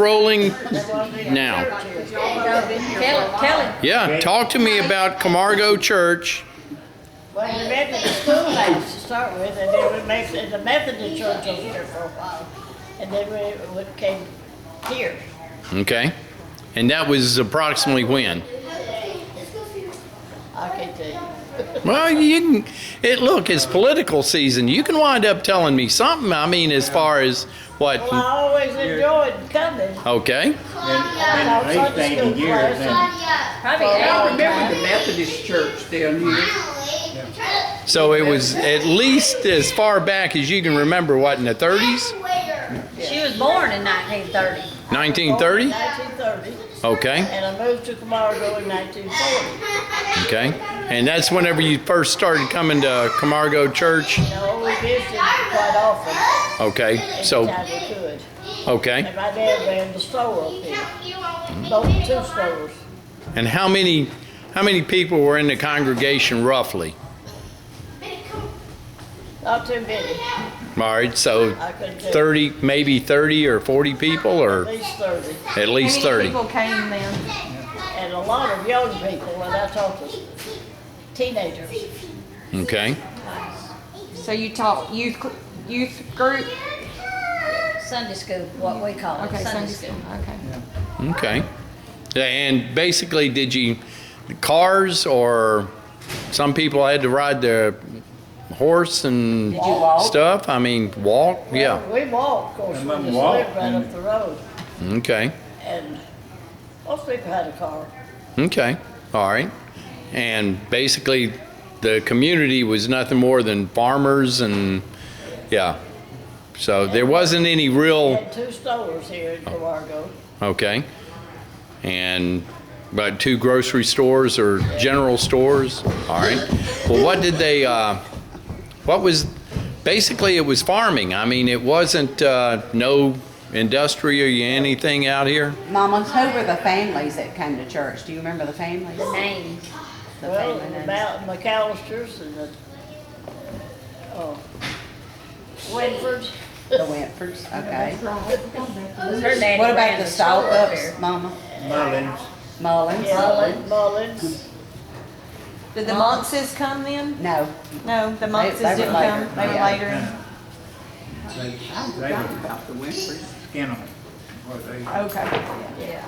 rolling now. Kelly. Yeah, talk to me about Camargo Church. Well, we met at the schoolhouse to start with, and then we met at the Methodist church over here for a while. And then we came here. Okay. And that was approximately when? I can't tell you. Well, you can, look, it's political season. You can wind up telling me something. I mean, as far as what? Well, I always enjoyed coming. Okay. I taught Sunday school class. Probably I eight. remember the Methodist church down here. So it was at least as far back as you can remember, what, in the 30s? She was born in 1930. 1930? 1930. Okay. And I moved to Camargo in 1940. Okay. And that's whenever you first started coming to Camargo Church? No, we visited quite often. Okay. So, Anytime we could. okay. And my dad ran the store up here. Both two stores. And how many people were in the congregation roughly? Not too many. All right, so I couldn't tell. 30, maybe 30 or 40 people, At or least 30. at least How many 30? people came then? And a lot of young people, and I taught the teenagers. Okay. So you taught youth group? Sunday school, what we call it. Okay, Sunday school. Okay. Okay. And basically, did you cars, or some people had to ride their horse and Did you walk? stuff? I mean, walk? Yeah. Well, we walked, of course, we Remember just walk? lived right up the road. Okay. And most people had a car. Okay. All right. And basically, the community was nothing more than farmers and, yeah. So there wasn't any We real, had two stores here in Camargo. okay. And about 2 grocery stores or general stores. All right. Well, what did they, what was, basically it was farming. I mean, it wasn't no industry or anything out here. Mama, who were the families that came to church? Do you remember the families? The names. The Well, family names. about McAllister's and the, Winfords. The Wentfords, okay. Her daddy What about ran the store up Stalkups, there. Mama? Mullins. Mullins? Yeah, Mullins. Did the Monkses come then? No. No, the Monkses they were didn't later. come. They were Yeah. later. I forgot about the Winfrey. Skinner. What they, Okay. Yeah.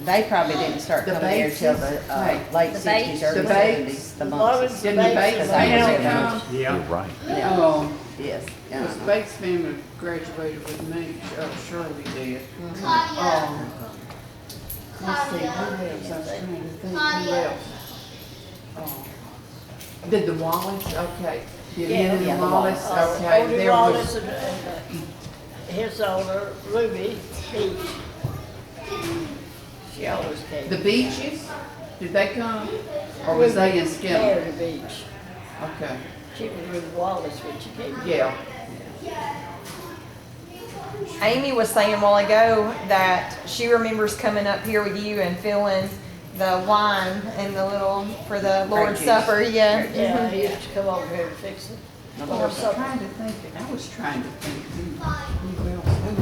They probably didn't start The coming here till the Bateses? late The 60s, Bates? early The Bates? 70s. The Mullins, Monkses. Didn't the Bates family come? yeah. right. Yeah. Oh, Yes. because the Bates family graduated with me. Shirley did. Let's see, who else? I was trying to think, who else? Oh. Did the Wallace? Okay. Did Henry yeah, the Wallace? Wallace. Okay, Odie there Wallace was. and his owner, Ruby Beach. She always came. The Beaches? Did they come? Or was they in Skinner? Mary Beach. Okay, She was Ruby Wallace when she came. yeah. Amy was saying a while ago that she remembers coming up here with you and filling the wine and the little, for the Lord's juice. Supper, yeah. Yeah, he used to come over here and fix it. I Or was something. trying to think, who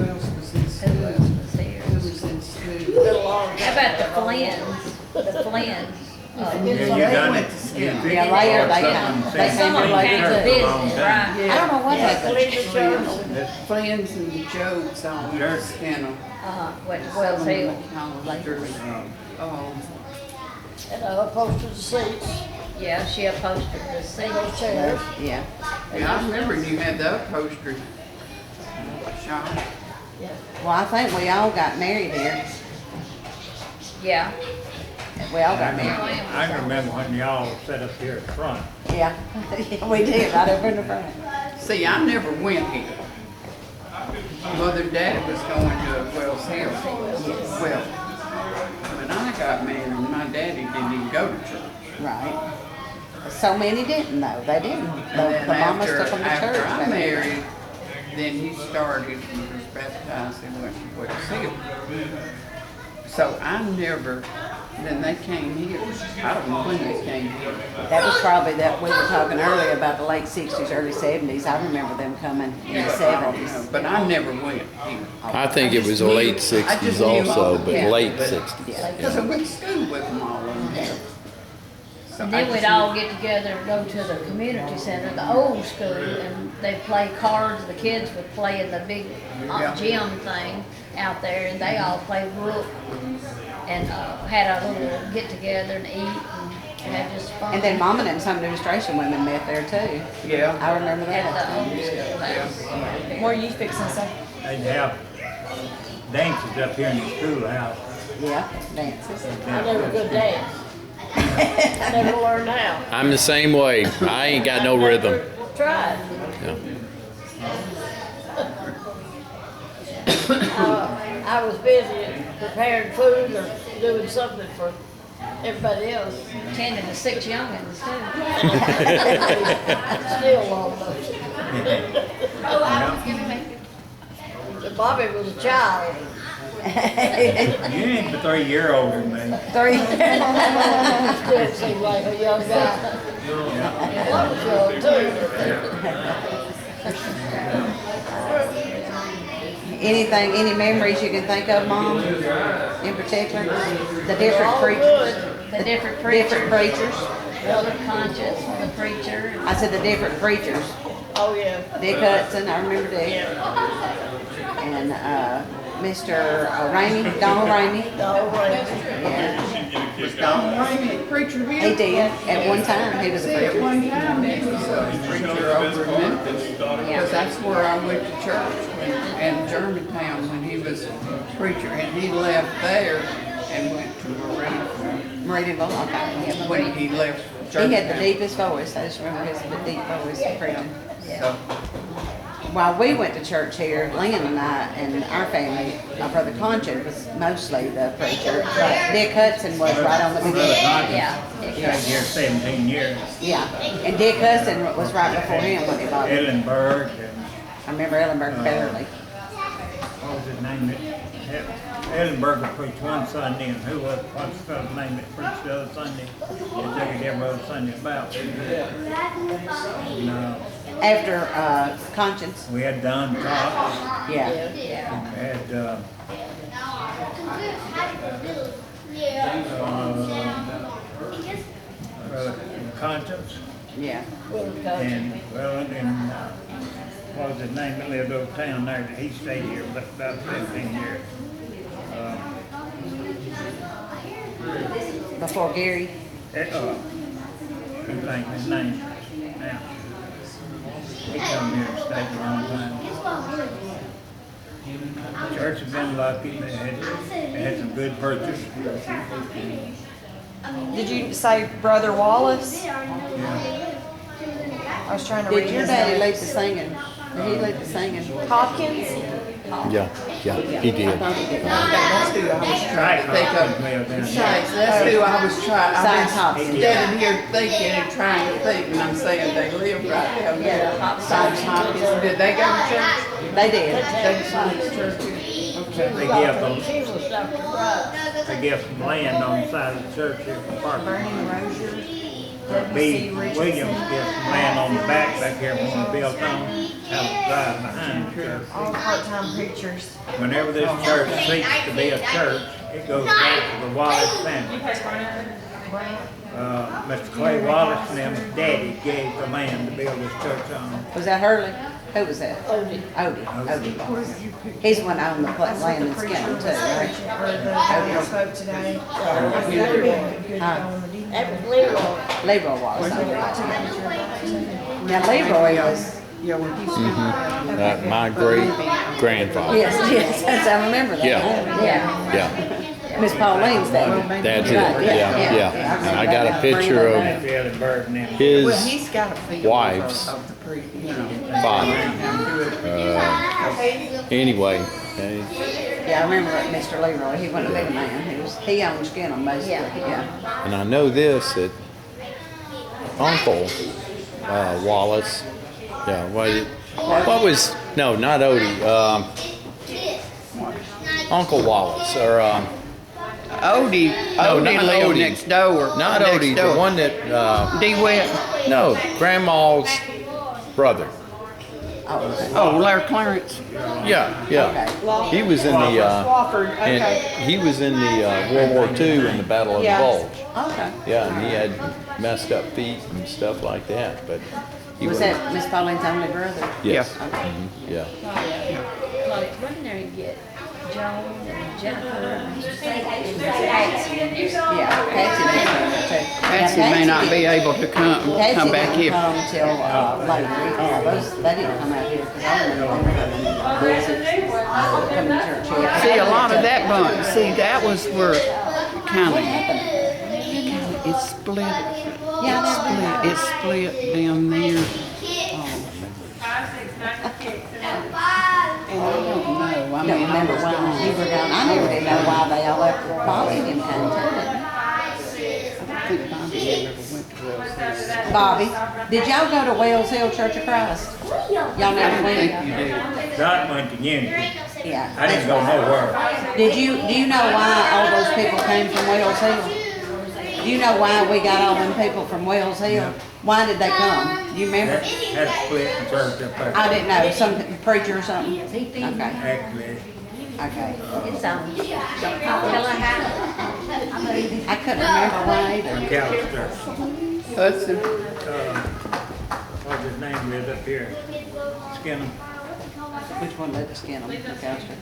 else was in school? Who else was here? Who was in school? Been a long How time. about the Flynn's? The Flynn's. Yeah, They you done went it. to You Skinner. fixed Yeah, later they something come. and They said Some of them you came church to a visit, long time. right? I don't know what Yeah, happened. Cleveland Church. Flins and Jokes on Church. Skinner. Went to Wells Hill. Oh, And I upholstered the seats, Yeah, she upholstered the and seat. those chairs. Yeah. yeah, I remember you had the upholstery shop. Yeah. Well, I think we all got married here. Yeah. We all got married. I remember when y'all sat up here at front. Yeah. We did, right over in the front. See, I never went here. Mother and Daddy was going to Wells Hill. Well, when I got married, my daddy didn't even go to church. Right. So many didn't though. They didn't. And The then mamas after, took them to church. after I They- married, then he started, he was baptized and went to Wells Hill. So I never, then they came here. I don't know when they came here. That was probably that, we were talking earlier about the late 60s, early 70s. I remember them coming in the I don't know, 70s. but I never went here. I think it was the late 60s also, but late 60s. Yeah. Because I went to school with them all of them. So And I then we'd just all get together and go to the community center, the old school, and they'd play cards. The kids would play in the big Yeah. gym thing out there, and they all played rook and had a little get together and eat and had just fun. And then Mom and them, some demonstration women met there too. Yeah. I remember At that. the old school house. What are you fixing to say? They'd have dances up here in the schoolhouse. Yeah, dances. I never could dance. I never learned how. I'm the same way. I ain't got no rhythm. Tried. Yeah. I was busy preparing food or doing something for everybody else. Tending to 6 youngins too. Still almost. But Bobby was a child. You ain't but 3 years older than me. Three. Still seemed like a young guy. I was young too. Anything, any memories you can think of, Mom, in particular? The They're different all preachers? good. The different preachers. Different preachers? Brother Conscience, the preacher. I said the different preachers. Oh, yeah. Dick Hudson, I remember Dick. Yeah. And Mr. Ramey, Donald Ramey. The whole range. Yeah, Was Don Raymond a preacher here? he did. At one time, he was a See, at preacher. one time he was a preacher over in Memphis, because that's where I went to church in Germantown when he was a preacher, and he left there and went to Marine. Meridianville, okay. When he left He Germantown. had the deepest voice. I just remember his deep voice preaching. So, While we went to church here, Lynn and I and our family, my brother Conchard was mostly the preacher. But Dick Hudson was right on the Brother beginning. Hodges Yeah. stayed here 17 years. Yeah, and Dick Hudson was right before him when he bought it. Ellenberg and I remember Ellenberg barely. what was his name? Ellenberg would preach one Sunday, and what's the fellow's name that preached the other Sunday? They took it every other Sunday about. And, After Conscience, we had Don Cox, yeah. we had Conscience, Yeah. and well, and what was his name that lived over town there? He stayed here about 15 years. Before Gary. Couldn't think of his name now. He come here and stayed a long time. Church has been lucky. They had some good preachers. Did you say Brother Wallace? Yeah. I was trying to read Did your his daddy notes. lead the singing? Did he lead the singing? Hopkins? Yeah, he did. that's who I was trying Right, to think Hopkins of. lived down there. Sykes, that's who I was trying, I Sykes was Hopkins. standing here thinking and trying to think, and I'm saying they live right down there. Sykes Hopkins, did they go to church? They did. They Sykes Church? Okay. They give them, She was Dr. Price. they give some land on the side of the church here for parking. Bernie Rozier? B. Williams gives some land on the back here when we built on, out the drive behind the church. All part-time preachers. Whenever this church ceases to be a church, it goes back to the Wallace family. Mr. Clay Wallace and them daddy gave the land to build this church on. Was that Hurley? Who was that? Odie. Odie Wallace. He's the one that owned the land in Skinner too, right? Or the guy that spoke today. That was Leroy. Leroy Wallace. owned it. Now Leroy was, Yeah, when he My great grandfather. yes, I remember that. Yeah. Yeah. Yeah, Miss Pauline's dad. that's it. Right, Yeah. And I got a picture of Ellenberg and them. his Well, he's got a feel wives. of the pre, you know. father. How good. Anyway, Yeah, I remember Mr. Leroy. He wasn't a big man. He owned Skinner mostly. Yeah. and I know this that Uncle Wallace. Yeah. What was? No, not Odie. Uncle Wallace or Odie, No, Odie not lived Odie. next door. Not next Odie, door. the one that, DeWitt. no, Grandma's brother. Oh, Larry Clarence. Yeah, yeah. He was in the, Wofford, and okay. he was in the World War II in the Battle of Yeah. the Bulge. Okay. Yeah, and he had messed up feet and stuff like that, but he Was that Miss Pauline's only brother? Yes. Okay. Yeah. Claudia, run in there and get Joan and Jennifer and Patsy. Yeah, Patsy needs to be there too. Patsy may not be able to come Patsy back didn't here. come till later. Yeah, they didn't come out here because I remember them coming to church here. See, a lot of that bunch, see, that was where kind of, it split. It split down there. And I don't know, I I mean, don't I remember was why gone. you were gone. I never did know why they all left Bobby in town. I think Bobby never went to Wells Hill. Bobby, did y'all go to Wells Hill Church of Christ? Y'all never I think went? you did. Dot went to Unity. Yeah. I didn't go nowhere. Do you know why all those people came from Wells Hill? Do you know why we got all them people from Wells Hill? Why did they come? Do you remember? Had a split and served up there. I didn't know, some preacher or something? Okay, Actually, okay. It's on. Tell her how. I couldn't remember why either. McAllister. Hudson. What's his name lives up here? Skinner. Which one let us get them, McAllister?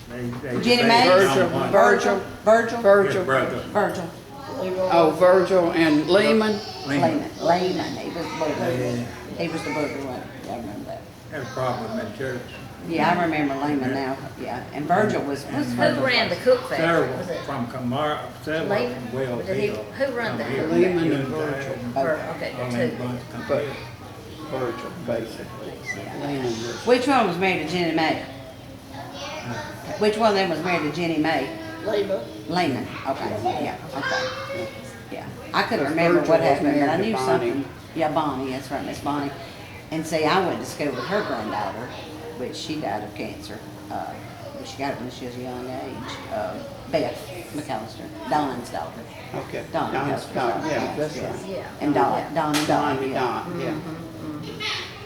They Jenny they Mae? found one. Virgil? His Virgil. brother. Virgil. Oh, Virgil and Lehman. Lehman, he was the booger. He was the booger one, I remember that. Had a problem in church. Yeah, I remember Lehman now, yeah, and Virgil was Who Virgil? ran the cook factory? Was Several it from Camargo, several Lehman? from Wells Did he- Hill. who run the Come here. cook Lehman and Unity, Virgil. Okay, all the them two. bunch come But here. Virgil, basically. Lehman was. Which one was married to Jenny Mae? Which one of them was married to Jenny Mae? Labor. Lehman, okay, yeah, okay. Yeah, I couldn't Because remember Virgil what was happened, but I married to knew Bonnie. something. Yeah, Bonnie, that's right, Miss Bonnie. And see, I went to school with her granddaughter, which she died of cancer. But she got it when she was a young age. Beth McAllister, Don's daughter. Okay. Don Don's McAllister's daughter, daughter, yeah, that's yes. right. Yeah. And Don, Don and Don, Donnie, yeah. Don, yeah.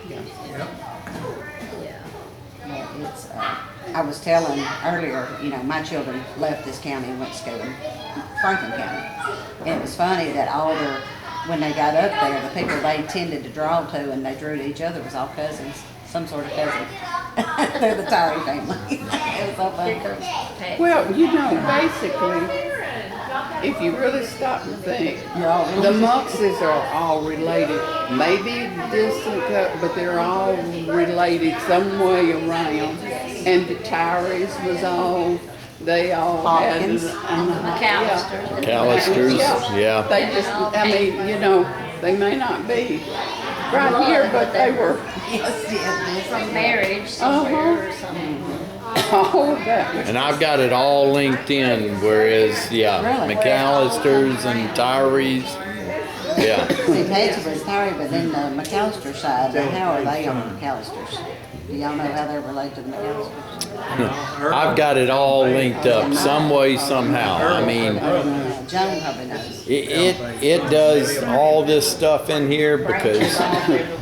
Yeah. Yep. Yeah. Yeah, it's, I was telling earlier, you know, my children left this county and went to school in Franklin County. And it was funny that all their, when they got up there, the people they tended to draw to and they drew to each other was all cousins, some sort of cousin. They're the Tyree family. It was so funny. Here comes Pat. Well, you know, basically, if you really stop and think, You're all the Muxes are all related. Maybe distant, but they're all related some way around. And the Tyrees was all, they all had. Hawkins. McAllister. McAllisters, yeah. They just, I mean, you know, they may not be right here, but they were Yes, yes, From marriage somewhere or something. all of that. And I've got it all linked in, whereas, yeah, Really? McAllisters and Tyrees, yeah. See, Patsy was Tyree, but then the McAllister side, how are they on the McAllisters? Do y'all know how they're related to the McAllisters? I've got it all linked up some way, somehow. I mean, Joan probably knows. it does all this stuff in here because,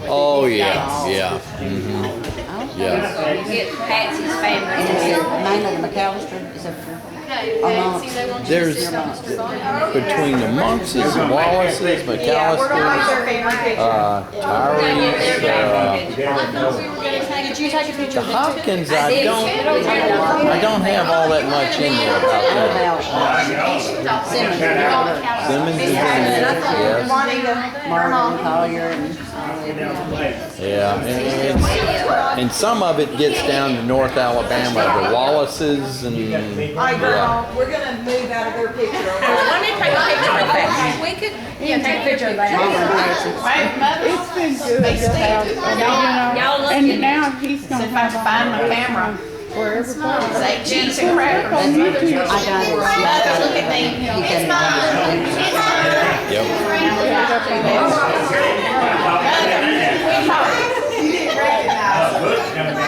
oh, yeah, yeah. Yeah. You get Patsy's And is family. the name of the McAllister, is it There's between the Monkses, the Wallaces, Yeah, we're gonna make McAllisters, their family picture. Tyrees, Did you take a picture the of it too? Hopkins, I don't have all that much in there about that. Simmons is in there, yes. Juanita, Marlon Collier and Yeah, and some of it gets down to North Alabama, the Wallaces and, Hi girl, we're gonna move out of their picture. Let me take a picture of that. We could, yeah, take a picture of that. It's been good to have, Y'all look and at- now he's gonna have a Find my camera. where everybody. Say cheese and crackers. I got it. Look at me. He couldn't. yep.